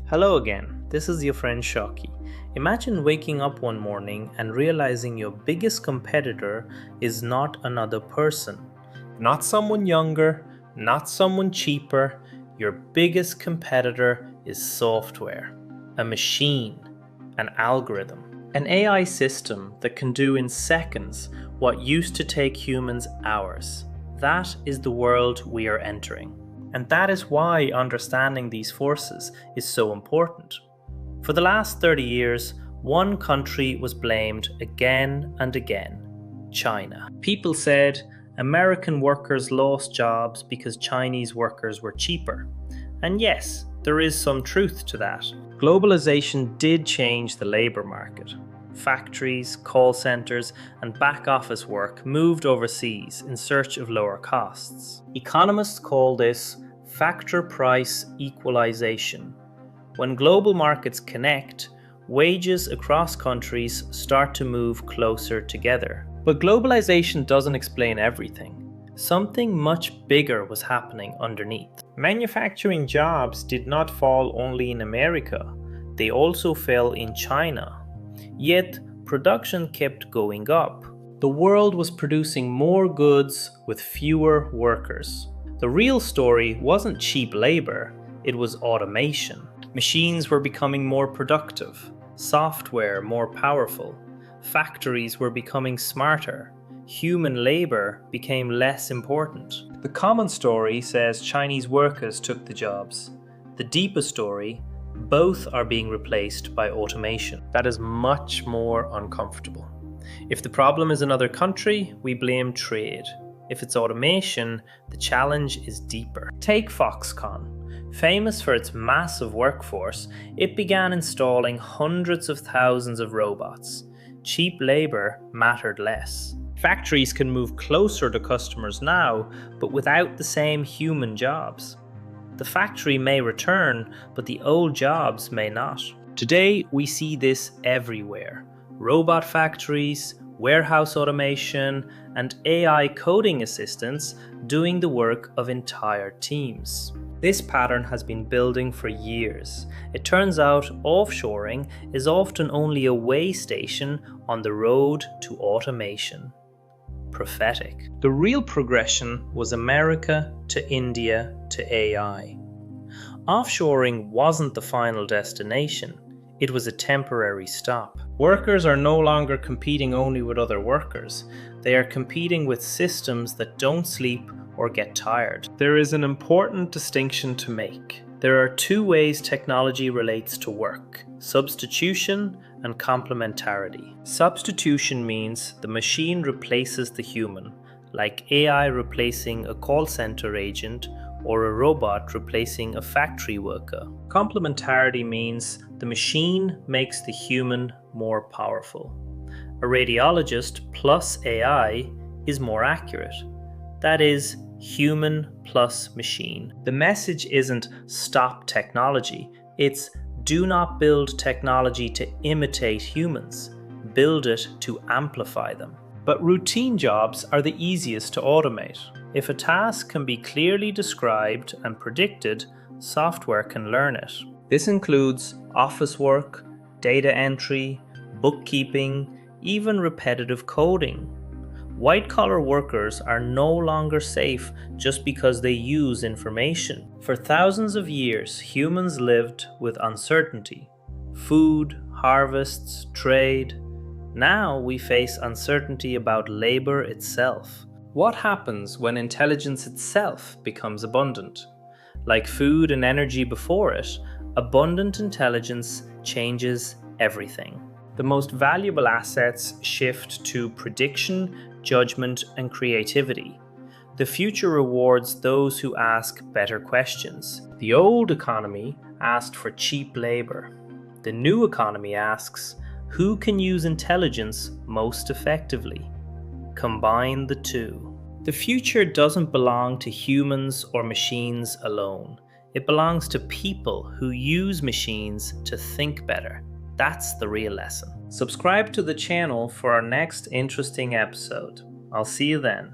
Hello again, this is your friend Shawqi. Imagine waking up one morning and realizing your biggest competitor is not another person, not someone younger, not someone cheaper. Your biggest competitor is software, a machine, an algorithm, an AI system that can do in seconds what used to take humans hours. That is the world we are entering. And that is why understanding these forces is so important. For the last 30 years, one country was blamed again and again: China. People said American workers lost jobs because Chinese workers were cheaper. And yes, there is some truth to that. Globalization did change the labor market. Factories, call centers, and back office work moved overseas in search of lower costs. Economists call this factor price equalization. When global markets connect, wages across countries start to move closer together. But globalization doesn't explain everything. Something much bigger was happening underneath. Manufacturing jobs did not fall only in America, they also fell in China. Yet, production kept going up. The world was producing more goods with fewer workers. The real story wasn't cheap labor, it was automation. Machines were becoming more productive, software more powerful, factories were becoming smarter, human labor became less important. The common story says Chinese workers took the jobs. The deeper story, both are being replaced by automation. That is much more uncomfortable. If the problem is another country, we blame trade. If it's automation, the challenge is deeper. Take Foxconn. Famous for its massive workforce, it began installing hundreds of thousands of robots. Cheap labor mattered less. Factories can move closer to customers now, but without the same human jobs. The factory may return, but the old jobs may not. Today, we see this everywhere. Robot factories, warehouse automation, and AI coding assistants doing the work of entire teams. This pattern has been building for years. It turns out offshoring is often only a way station on the road to automation. Prophetic. The real progression was America to India to AI. Offshoring wasn't the final destination, it was a temporary stop. Workers are no longer competing only with other workers, they are competing with systems that don't sleep or get tired. There is an important distinction to make. There are two ways technology relates to work: substitution and complementarity. Substitution means the machine replaces the human, like AI replacing a call center agent or a robot replacing a factory worker. Complementarity means the machine makes the human more powerful. A radiologist plus AI is more accurate. That is, human plus machine. The message isn't stop technology, it's do not build technology to imitate humans, build it to amplify them. But routine jobs are the easiest to automate. If a task can be clearly described and predicted, software can learn it. This includes office work, data entry, bookkeeping, even repetitive coding. White-collar workers are no longer safe just because they use information. For thousands of years, humans lived with uncertainty. Food, harvests, trade. Now we face uncertainty about labor itself. What happens when intelligence itself becomes abundant? Like food and energy before it, abundant intelligence changes everything. The most valuable assets shift to prediction, judgment, and creativity. The future rewards those who ask better questions. The old economy asked for cheap labor. The new economy asks, who can use intelligence most effectively? Combine the two. The future doesn't belong to humans or machines alone. It belongs to people who use machines to think better. That's the real lesson. Subscribe to the channel for our next interesting episode. I'll see you then.